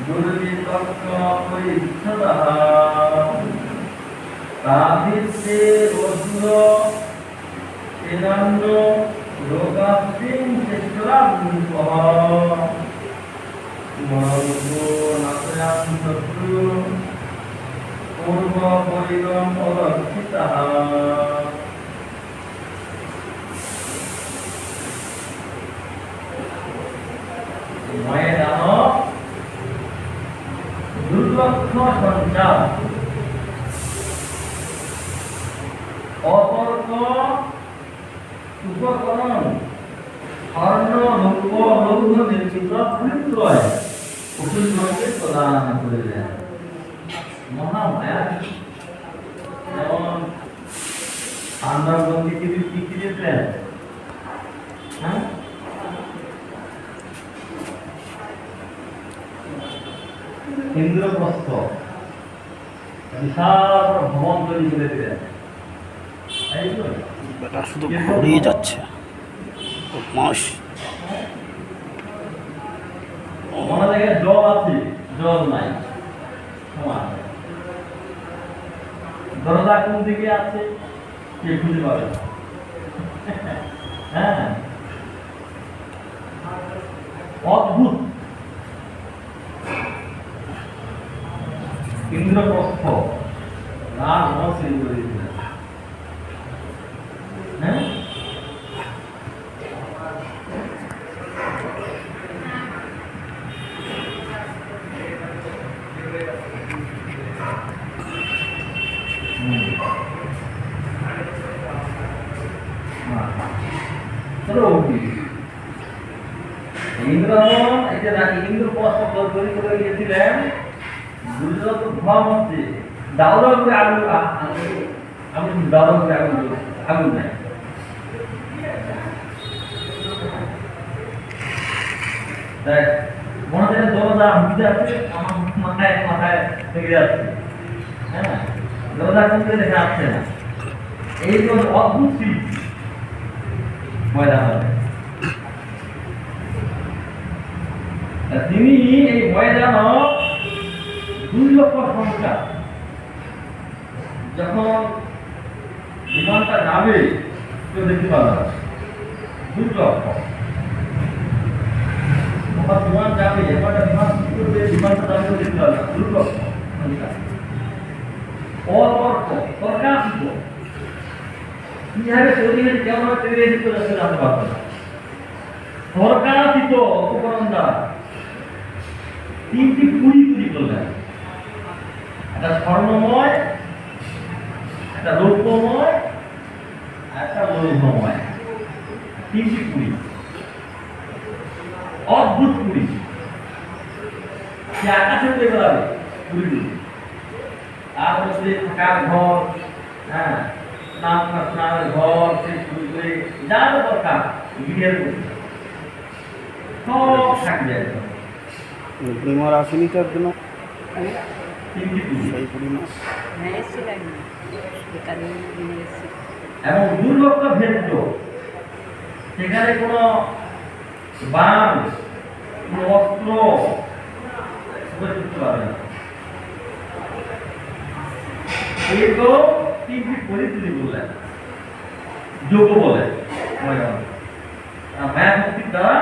দুর্বিতক্ষ পরিচ্ছদঃ তাভিত্তে অসুর তেনান্য লোকাস্মিন চিত্রাম্পহ মনগো নাশয়ান শত্রু পূর্ব পরিগম অরক্ষিতঃ। ময়দান দুর্লক্ষ সঞ্চার অতর্ক উপকরণ স্বর্ণ রূপ লৌহ নির্মিত পবিত্রয় পশুকে প্রদান করিলেন। মহামায়া যেমন পাণ্ডবগণকে কি দিয়েছিলেন? ইন্দ্রপ্রস্থ বিশাল ভবন তৈরি করে দিলেন। বেটা শুধু ঘুরিয়ে যাচ্ছে মাস। মনে দেখে জল আছে, জল নাই, সমান। দরজা কোন দিকে আছে কে খুঁজে পাবে? হ্যাঁ, অদ্ভুত ইন্দ্রপ্রস্থ রাম মহসিন করে দিয়েছিলেন। হ্যাঁ, ইন্দ্রপ্রস্থ তৈরি করে গিয়েছিলেন। দুর্যোধন তো ভ্রম হচ্ছে, দাউরা করে আগুন, আমি দাউরা করে আগুন নাই। দেখ মনে দেখে দরজা ভিজে আছে, আমার মাথায় মাথায় লেগে যাচ্ছে। হ্যাঁ, দরজা কোনতে দেখে আসছে না। এই যে অদ্ভুত শিল্পী ময়দান, তিনি এই ময়দান দুর্লক্ষ সংখ্যা যখন বিমানটা যাবে কেউ দেখতে পাবে না। দুর্লক্ষ বিমান যাবে, এবার বিমান করবে, বিমানটা যাবে কেউ দেখতে পাবে না। দুর্লক্ষ সংখ্যা অতর্ক তর্কাতীত কিভাবে তৈরি হয়েছে, কেমন তৈরি হয়েছে কেউ জানতে পারবে না। তর্কাতীত উপকরণ দ্বারা তিনটি পুরী তৈরি করলেন। একটা স্বর্ণময়, একটা রৌপ্যময়, একটা লৌহময়, তিনটি পুরী। অদ্ভুত পুরী, সে আকাশে উড়ে বেড়াবে পুরীগুলি। তার মধ্যে থাকার ঘর, হ্যাঁ, স্নানের ঘর, সেই পুরীগুলি যা দরকার গৃহের মধ্যে সব থাকবে। পূর্ণিমার আসেনিটার জন্য সেই পূর্ণিমা এবং দুর্লক্ষ ভেদ্য, সেখানে কোনো বাণ, কোনো অস্ত্র করতে পারবে না। এই তো তিনটি পরিস্থিতি বললেন, যোগ বলে মায়া শক্তির দ্বারা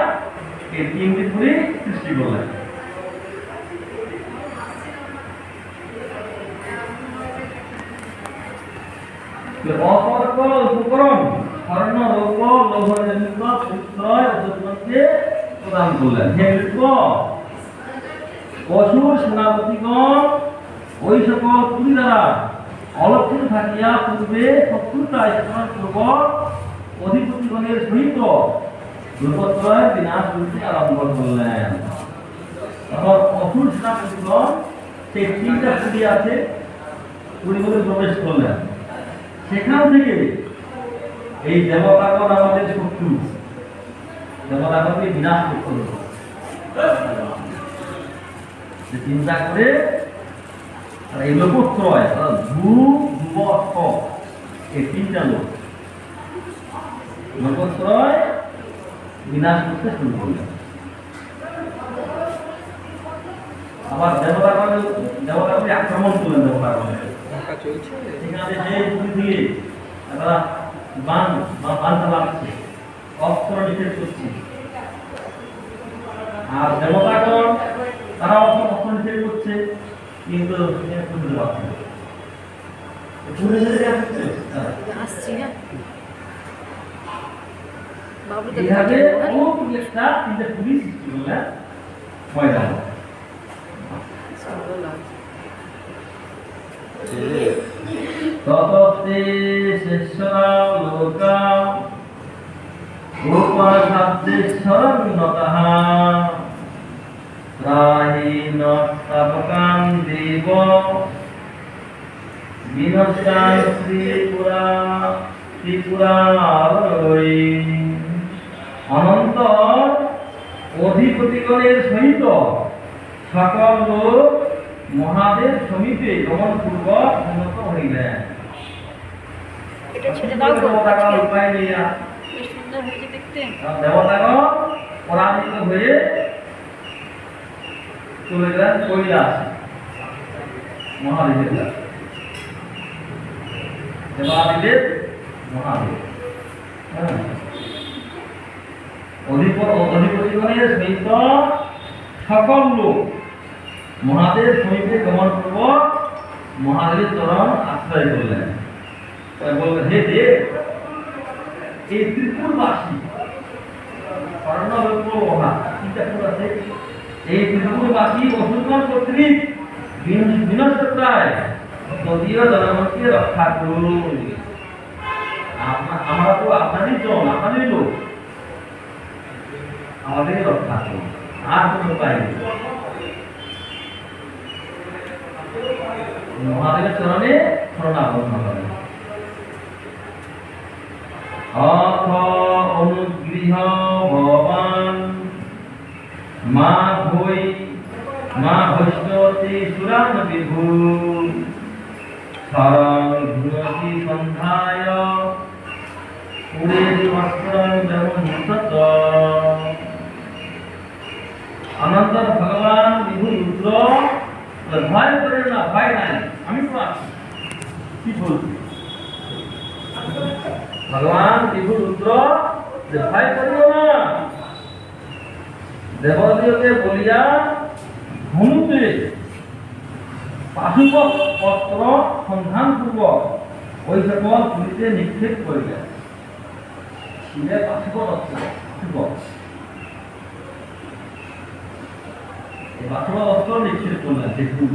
এই তিনটি পরি সৃষ্টি করলেন। অতর্ক উপকরণ স্বর্ণ রৌপ্য লৌহ নির্মিত পুত্রয় অযোধ্যকে প্রদান করলেন। হে নৃপ, অসুর সেনাপতিগণ ওই সকল পুরী দ্বারা অলক্ষিত থাকিয়া পূর্বে শত্রুতা পূর্বক অধিপতিগণের সহিত দুর্গত্রয় বিনাশ করতে আরম্ভ করলেন। তখন অসুর সেনাপতিগণ সেই তিনটা পুরী আছে, পুরীগুলো প্রবেশ করলেন। সেখান থেকে এই দেবতাগণ আমাদের শত্রু, দেবতাগণকে বিনাশ করতে হলো। চিন্তা করে এই লোকত্রয় এই তিনটা লোকত্রয় বিনাশ করতে শুরু করলেন। আবার দেবতাগণকে আক্রমণ করলেন দেবতাগণকে। ঢাকা চলছে। সেখানে সেই পুরী থেকে তারা বান চালাচ্ছে, অস্ত্র নিক্ষেপ করছে। আর দেবতাগণ তারা অস্ত্র নিক্ষেপ করছে, কিন্তু শুনতে পাচ্ছে না। পুরী থেকে আসছে তারা। আসছি হ্যাঁ বাবু তো এইভাবে অলৌকিক একটা তিনটে পুরী সৃষ্টি করলেন ময়দান। তততে শেষরাম লোকাম উপাসাদ্দেশ্বরন্নতঃ ত্রাহিণ স্তাবকাম দেব বিনষ্টান ত্রিপুরারৈ। অনন্তর অধিপতিগণের সহিত সকল লোক মহাদেব সমীপে গমন পূর্বক উন্নত হইলেন। এটা ছেড়ে দাও গো, দেবতাগণ উপায় লইয়া বেশ সুন্দর হয়েছে দেখতে। দেবতাগণ পরাজিত হয়ে চলে গেলেন কৈলাস মহাদেবের কাছে। দেবাদিদেব মহাদেব অধিপতিগণের সহিত সকল লোক মহাদেব সমীপে গমন পূর্বক মহাদেবের চরণ আশ্রয় করলেন। বলবেন, হে দেব, এই ত্রিপুরবাসী এই ত্রিপুরবাসী অসুরগণ কর্তৃক বিনষ্ট প্রায় তদীয় জনগণকে রক্ষা করুন। আমরা তো আপনারই জন, আপনারই লোক, আমাদেরই রক্ষা করুন, আর কোনো উপায় নেই। মহাদেবের চরণে শরণাগত করেন। অথ অনুগৃহ ভবান মা ভৈষ্ণতি সুরান বিভু শরং ভুনতি সন্ধ্যায় পুরে বস্ত্রং জমুত। অনন্তর ভগবান বিভু রুদ্র ভয় করেন না, ভয় নাই, আমি তো আছি, কি বলছি। ভগবান বিভু রুদ্র ভয় করিও না, দেবদেবকে বলিয়া ধনুতে পাশুপত অস্ত্র সন্ধান পূর্বক ওই সকল পুরীতে নিক্ষেপ করিলেন। শিলে পাশুপত অস্ত্র, পাশুপত অস্ত্র নিক্ষেপ করলেন। দেখুন